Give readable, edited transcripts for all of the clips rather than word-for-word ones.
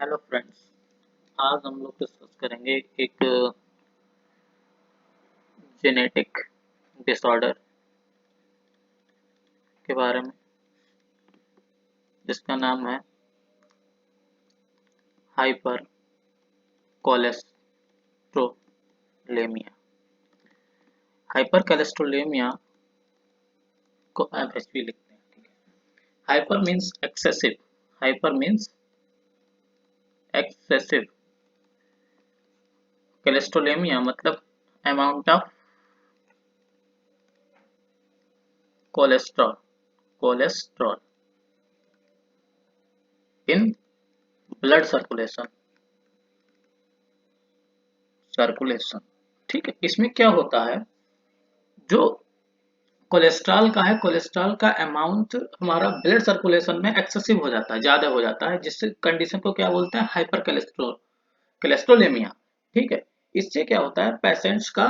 Hello friends. आज हम लोग डिस्कस करेंगे एक जेनेटिक डिसऑर्डर के बारे में जिसका नाम है हाइपर कोलेस्ट्रोलेमिया। हाइपर कोलेस्ट्रोलेमिया को एफएसपी लिखते हैं, ठीक है। Hyper means excessive. Hyper means excessive. Cholesterolemia मतलब amount of cholesterol cholesterol in blood circulation, ठीक है। इसमें क्या होता है, जो कोलेस्ट्रॉल का है, कोलेस्ट्रॉल का अमाउंट हमारा ब्लड सर्कुलेशन में एक्सेसिव हो जाता है, ज्यादा हो जाता है, जिससे कंडीशन को क्या बोलते हैं, हाइपर कोलेस्ट्रोलेमिया, ठीक है। इससे क्या होता है, पेशेंट्स का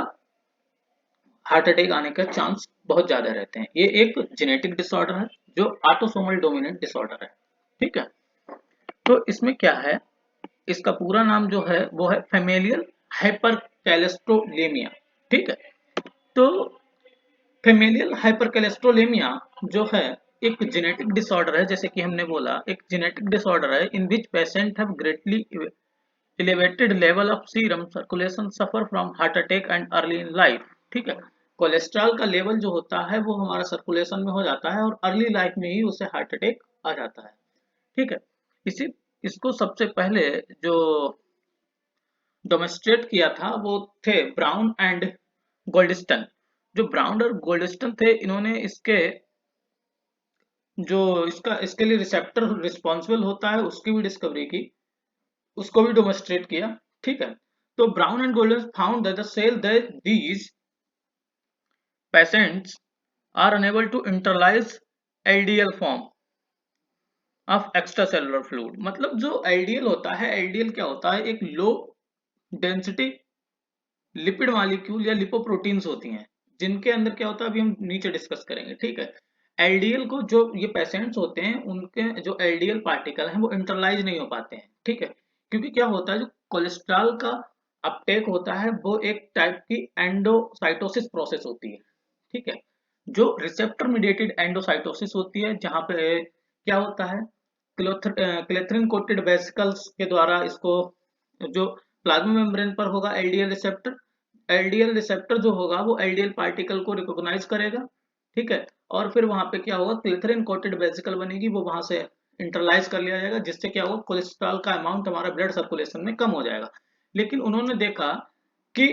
हार्ट अटैक आने का चांस बहुत ज्यादा रहते हैं। ये एक जेनेटिक डिसऑर्डर है जो ऑटोसोमल डोमिनेंट डिसऑर्डर है, ठीक है। तो इसमें क्या है, इसका पूरा नाम जो है वो है फेमेलियल हाइपर कोलेस्ट्रोलेमिया, ठीक है। तो फेमेलियल हाइपरकोलेस्ट्रोलेमिया जो है एक जेनेटिक डिसऑर्डर है, जैसे कि हमने बोला एक जेनेटिक डिसऑर्डर है in which patient have greatly elevated level of serum circulation suffer from heart attack and early in life, ठीक है। कोलेस्ट्रॉल का लेवल जो होता है वो हमारा सर्कुलेशन में हो जाता है और अर्ली लाइफ में ही उसे हार्ट अटैक आ जाता है, ठीक है। इसी इसको सबसे पहले जो डोमेस्ट्रेट किया था वो थे ब्राउन एंड गोल्डस्टन। जो ब्राउन और गोल्डस्टन थे, इन्होंने इसके जो इसके लिए रिसेप्टर रिस्पॉन्सिबल होता है उसकी भी डिस्कवरी की, उसको भी डोमेस्ट्रेट किया, ठीक है। तो Brown and Golden found that the cell that these patients are unable to internalise LDL form of extra cellular fluid. मतलब जो एलडीएल होता है, एलडीएल क्या होता है, एक लो डेंसिटी लिपिड मॉलिक्यूल या लिपोप्रोटीन्स होती हैं, जिनके अंदर क्या होता है अभी हम नीचे डिस्कस करेंगे, ठीक है। एलडीएल को जो ये पेशेंट्स होते हैं उनके जो एलडीएल पार्टिकल हैं वो इंटरलाइज नहीं हो पाते हैं, ठीक है। क्योंकि क्या होता है, जो कोलेस्ट्रॉल का अपटेक होता है वो एक टाइप की एंडोसाइटोसिस प्रोसेस होती है, ठीक है। जो रिसेप्टर मीडिएटेड एंडोसाइटोसिस होती है, जहां पे क्या होता है, क्लेथरिन कोटेड वेसिकल्स के द्वारा इसको जो प्लाज्मा मेम्ब्रेन पर होगा एलडीएल रिसेप्टर, एलडीएल रिसेप्टर जो होगा वो एलडीएल पार्टिकल को रिकॉग्नाइज करेगा, ठीक है। और फिर वहां पे क्या होगा, क्लेथरिन कोटेड वेसिकल बनेगी, वो वहां से इंटरलाइज कर लिया जाएगा, जिससे क्या होगा, कोलेस्ट्रॉल का अमाउंट हमारा ब्लड सर्कुलेशन में कम हो जाएगा। लेकिन उन्होंने देखा कि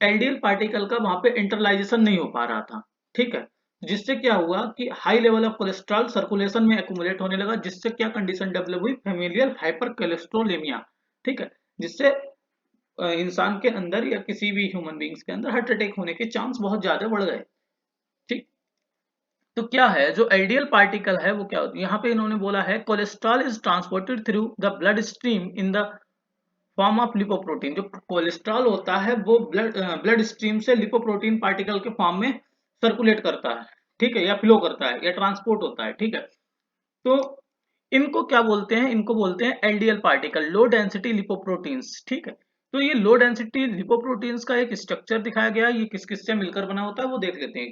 एलडीएल पार्टिकल का वहां पे इंटरलाइजेशन नहीं हो पा रहा था, ठीक है। जिससे क्या हुआ कि high level of cholesterol circulation में एक्यूमुलेट होने लगा, जिससे क्या कंडीशन डेवलप हुई, फेमिलियल हाइपर कोलेस्ट्रोलेमिया, ठीक है। जिससे इंसान के अंदर या किसी भी ह्यूमन बींग्स के अंदर हार्ट अटैक होने के चांस बहुत ज्यादा बढ़ गए, ठीक। तो क्या है, जो एलडीएल पार्टिकल है वो क्या होती है, यहाँ पे इन्होंने बोला है cholesterol is transported through the blood stream in the form of lipoprotein. जो कोलेस्ट्रॉल होता है वो ब्लड स्ट्रीम से लिपोप्रोटीन पार्टिकल के फॉर्म में सर्कुलेट करता है, ठीक है, या फ्लो करता है या ट्रांसपोर्ट होता है, ठीक है। तो इनको क्या बोलते हैं, इनको बोलते हैं LDL particle, low density lipoproteins, ठीक है। तो ये लो डेंसिटी लिपोप्रोटीन्स का एक स्ट्रक्चर दिखाया गया है, ये किस किस से मिलकर बना होता है वो देख लेते हैं,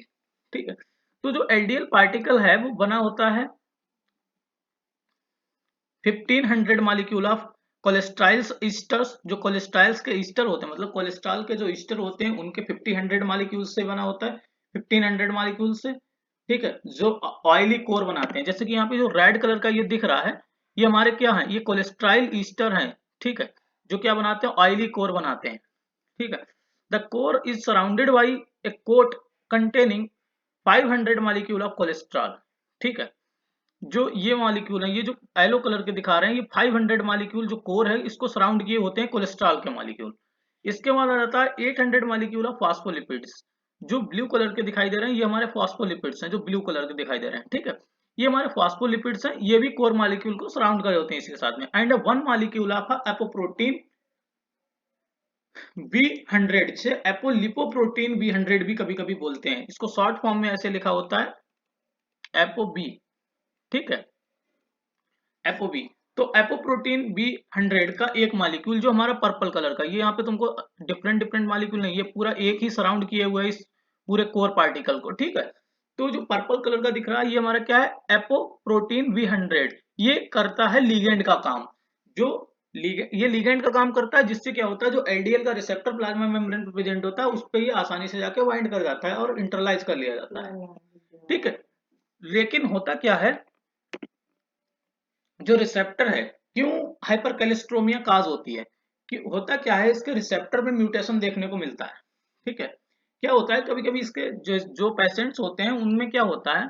ठीक है। तो जो एलडीएल पार्टिकल है वो बना होता है 1500 मॉलिक्यूल ऑफ कोलेस्ट्रॉल्स ईस्टर्स। जो कोलेस्ट्रॉल्स के ईस्टर होते हैं, मतलब कोलेस्ट्रॉल के जो ईस्टर होते हैं उनके 1500 मॉलिक्यूल से बना होता है, 1500 मॉलिक्यूल से, ठीक है। जो ऑयली कोर बनाते हैं, जैसे कि यहाँ पे जो रेड कलर का ये दिख रहा है, ये हमारे क्या है, ये कोलेस्ट्रॉल ईस्टर हैं, ठीक है। जो क्या बनाते हैं, ऑयली कोर बनाते हैं, ठीक है। The core is surrounded by a coat containing 500 molecule of cholesterol, ठीक है। जो ये मॉलिक्यूल है, ये जो येलो कलर के दिखा रहे हैं, ये 500 मॉलिक्यूल जो कोर है इसको सराउंड किए होते हैं कोलेस्ट्रॉल के मॉलिक्यूल। इसके बाद आ जाता है 800 मॉलिक्यूल ऑफ फास्फोलिपिड्स। जो ब्लू कलर के दिखाई दे रहे हैं ये हमारे फास्फोलिपिड्स हैं, जो ब्लू कलर के दिखाई दे रहे हैं, ठीक है। ये हमारे फास्फोलिपिड्स हैं, ये भी कोर मॉलिक्यूल को सराउंड कर होते हैं इसके साथ में। And one molecule of apoprotein B100, से एपोलिपोप्रोटीन B100 भी कभी कभी बोलते हैं इसको, शॉर्ट फॉर्म में ऐसे लिखा होता है एपोबी, ठीक है, एफओबी। तो एपोप्रोटीन B100 का एक मालिक्यूल जो हमारा पर्पल कलर का, ये यहाँ पे तुमको डिफरेंट डिफरेंट मालिक्यूल नहीं, ये पूरा एक ही सराउंड किए हुआ है इस पूरे कोर पार्टिकल को, ठीक है। तो जो पर्पल कलर का दिख रहा है ये हमारा क्या है, एपोप्रोटीन B100। ये करता है लिगेंड का काम। जो ये लिगेंड का काम करता है, जिससे क्या होता है, जो एलडीएल का रिसेप्टर प्लाज्मा मेम्ब्रेन पे प्रेजेंट होता है उस पर ये आसानी से जाके बाइंड कर जाता है और इंटरलाइज कर लिया जाता है, ठीक है। लेकिन होता क्या है, जो रिसेप्टर है, क्यों हाइपरकैलेस्ट्रोमिया काज होती है, कि होता क्या है, इसके रिसेप्टर में म्यूटेशन देखने को मिलता है, ठीक है। क्या होता है, कभी कभी इसके जो जो पेशेंट्स होते हैं उनमें क्या होता है,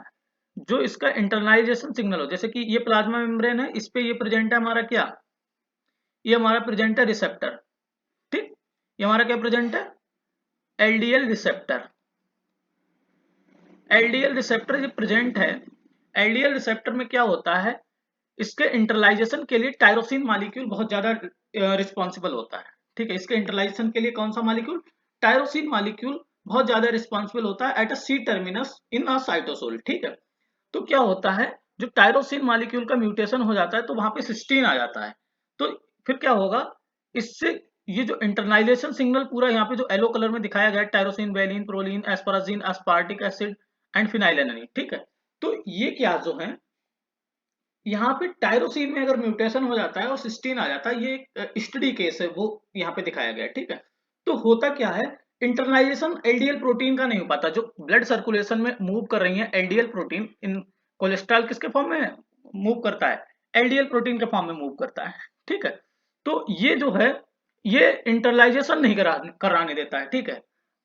जो इसका इंटरनलाइजेशन सिग्नल हो, जैसे कि ये प्लाज्मा मेम्ब्रेन है, इस पे ये प्रेजेंट है हमारा क्या, ये हमारा प्रेजेंट है रिसेप्टर, ठीक। ये हमारा क्या प्रेजेंट है, एलडीएल रिसेप्टर। एलडीएल रिसेप्टर जो प्रेजेंट है, एलडीएल रिसेप्टर में क्या होता है, इसके इंटरलाइजेशन के लिए टायरोसिन मॉलिक्यूल बहुत ज्यादा रिस्पॉन्सिबल होता है, ठीक है। इसके इंटरलाइजेशन के लिए कौन सा मॉलिक्यूल, टायरोसिन मॉलिक्यूल बहुत ज्यादा रिस्पॉन्सिबल होता है at a C terminus in a cytosol, ठीक है। तो क्या होता है, जो टायरोसिन मॉलिक्यूल का म्यूटेशन हो जाता है तो वहां पे सिस्टीन आ जाता है। तो फिर क्या होगा, इससे ये जो इंटरनाइजेशन सिग्नल पूरा यहाँ पे जो येलो कलर में दिखाया गया है, tyrosine, valine, proline, asparagine, aspartic acid and phenylalanine, ठीक है। तो ये क्या जो है, यहाँ पे टायरोसिन में अगर म्यूटेशन हो जाता है और सिस्टीन आ जाता है, ये एक स्टडी केस है, वो यहाँ पे दिखाया गया है, ठीक है। तो होता क्या है, इंटरनाइजेशन एलडीएल प्रोटीन का नहीं हो पाता, जो ब्लड सर्कुलेशन में मूव कर रही है एलडीएल प्रोटीन, इन कोलेस्ट्रॉल किसके फॉर्म में मूव करता है, एलडीएल प्रोटीन के फॉर्म में मूव करता है, ठीक है। तो ये जो है, ये इंटरलाइजेशन नहीं कराने देता है, ठीक है।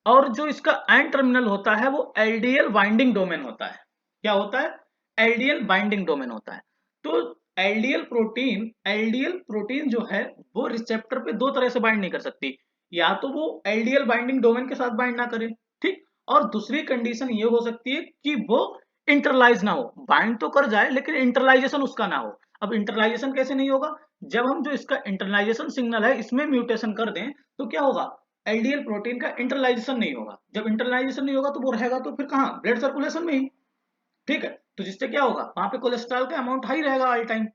और जो इसका एंड टर्मिनल होता है वो एलडीएल बाइंडिंग डोमेन होता है। क्या होता है, एलडीएल बाइंडिंग डोमेन होता है। तो एलडीएल प्रोटीन जो है, वो रिसेप्टर पे दो तरह से बाइंड नहीं कर सकती, या तो वो एलडीएल बाइंडिंग डोमेन के साथ बाइंड ना करे, ठीक। और दूसरी कंडीशन ये हो सकती है कि वो इंटरलाइज ना हो, बाइंड तो कर जाए लेकिन इंटरलाइजेशन उसका ना हो। अब इंटरलाइजेशन कैसे नहीं होगा, जब हम जो इसका इंटरलाइजेशन सिग्नल है इसमें म्यूटेशन कर दें तो क्या होगा, एलडीएल प्रोटीन का इंटरलाइजेशन नहीं होगा। जब इंटरलाइजेशन नहीं होगा तो वो रहेगा तो फिर कहाँ, ब्लड सर्कुलेशन में ही, ठीक है। तो जिससे क्या होगा, वहां पे कोलेस्ट्रॉल का अमाउंट हाई रहेगा ऑल टाइम,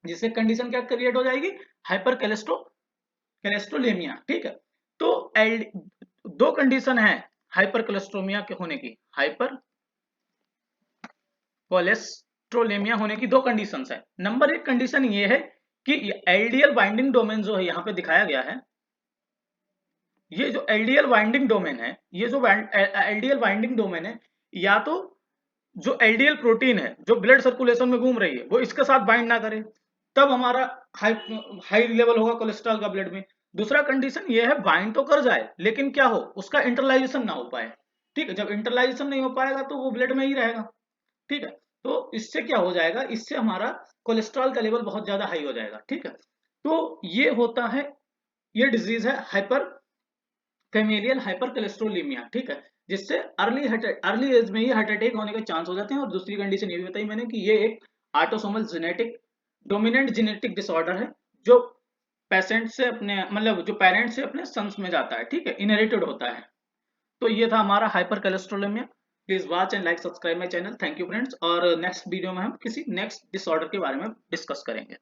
जिससे कंडीशन क्या क्रिएट हो जाएगी, हाइपर कैलेस्ट्रोलेमिया, ठीक है। तो एल दो कंडीशन है हाइपर कोलेस्ट्रोमिया के होने की, हाइपर कोलेस्ट्रोलेमिया होने की दो कंडीशंस है। नंबर एक कंडीशन ये है कि एलडीएल बाइंडिंग डोमेन जो है यहाँ पे दिखाया गया है, ये जो एलडीएल बाइंडिंग डोमेन है, ये जो एलडीएल बाइंडिंग डोमेन है, या तो जो एलडीएल प्रोटीन है जो ब्लड सर्कुलेशन में घूम रही है वो इसके साथ बाइंड ना करे, तब हमारा हाई हाई लेवल होगा कोलेस्ट्रॉल का ब्लड में। दूसरा कंडीशन ये है, बाइंड तो कर जाए लेकिन क्या हो, उसका इंटरलाइजेशन ना हो पाए, ठीक है। जब इंटरलाइजेशन नहीं हो पाएगा तो वो ब्लड में ही रहेगा, ठीक है। तो इससे क्या हो जाएगा, इससे हमारा कोलेस्ट्रॉल का लेवल बहुत ज्यादा हाई हो जाएगा, ठीक है। तो ये होता है, ये डिजीज है हाइपर फैमिलियल हाइपर कोलेस्ट्रोलीमिया, ठीक है। जिससे अर्ली एज में ही हार्ट अटैक होने के चांस हो जाते हैं। और दूसरी कंडीशन ये भी बताई मैंने कि ये एक autosomal genetic dominant genetic disorder है, जो पेशेंट से अपने मतलब जो पेरेंट्स से अपने सन्स में जाता है, ठीक है, इनहेरिटेड होता है। तो ये था हमारा hyper cholesterolaemia. Please watch and like subscribe my channel. Thank you friends, और नेक्स्ट वीडियो में हम किसी नेक्स्ट डिसऑर्डर के बारे में डिस्कस करेंगे।